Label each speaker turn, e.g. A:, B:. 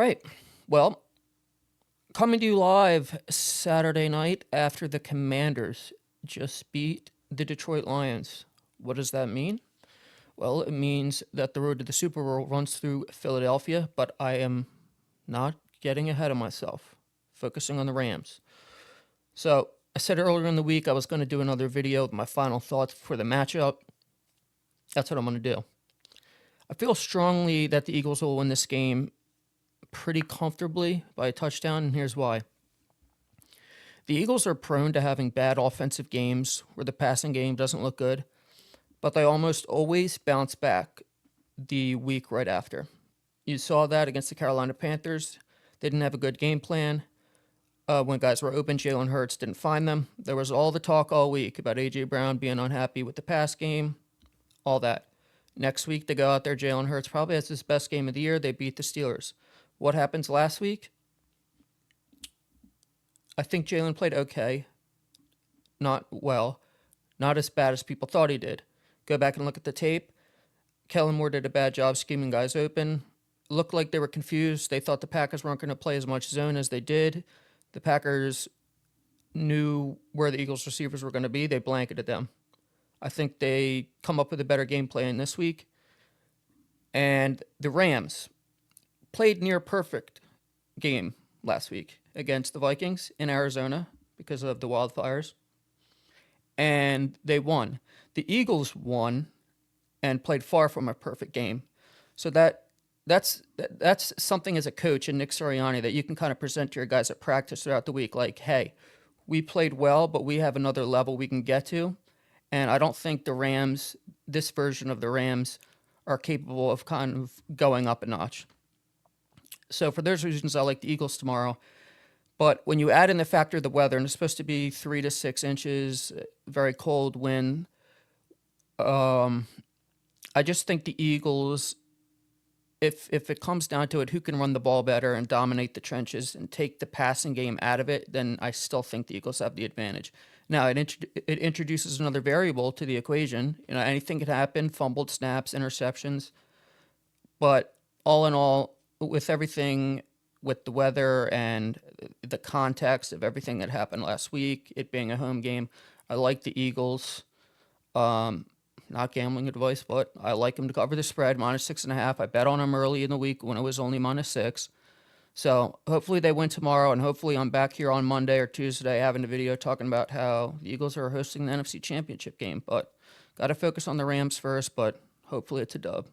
A: right. Well, coming to you live Saturday night after the Commanders just beat the Detroit Lions. What does that mean? Well, it means that the road to the Super Bowl runs through Philadelphia, but I am not getting ahead of myself, focusing on the Rams. So, I said earlier in the week I was going to do another video with my final thoughts for the matchup. That's what I'm going to do. I feel strongly that the Eagles will win this game pretty comfortably by a touchdown, and here's why. The Eagles are prone to having bad offensive games where the passing game doesn't look good, but they almost always bounce back the week right after. You saw that against the Carolina Panthers. They didn't have a good game plan. When guys were open, Jalen Hurts didn't find them. There was all the talk all week about A.J. Brown being unhappy with the pass game, all that. Next week, they go out there, Jalen Hurts probably has his best game of the year. They beat the Steelers. What happens last week? I think Jalen played okay, not well, not as bad as people thought he did. Go back and look at the tape. Kellen Moore did a bad job scheming guys open. Looked like they were confused. They thought the Packers weren't going to play as much zone as they did. The Packers knew where the Eagles receivers were going to be. They blanketed them. I think they come up with a better game plan this week. And the Rams played near perfect game last week against the Vikings in Arizona because of the wildfires. And they won. The Eagles won and played far from a perfect game. So that's something as a coach and Nick Sirianni that you can kind of present to your guys at practice throughout the week. Like, hey, we played well, but we have another level we can get to. And I don't think the Rams, this version of the Rams, are capable of kind of going up a notch. So for those reasons, I like the Eagles tomorrow. But when you add in the factor of the weather, and it's supposed to be 3 to 6 inches, very cold wind, I just think the Eagles, if it comes down to it, who can run the ball better and dominate the trenches and take the passing game out of it, then I still think the Eagles have the advantage. Now, it introduces another variable to the equation. Anything could happen, fumbled snaps, interceptions. But all in all, with everything, with the weather and the context of everything that happened last week, it being a home game, I like the Eagles. Not gambling advice, but I like them to cover the spread, -6.5. I bet on them early in the week when it was only -6. So hopefully they win tomorrow, and hopefully I'm back here on Monday or Tuesday having a video talking about how the Eagles are hosting the NFC Championship game. But got to focus on the Rams first, but hopefully it's a dub.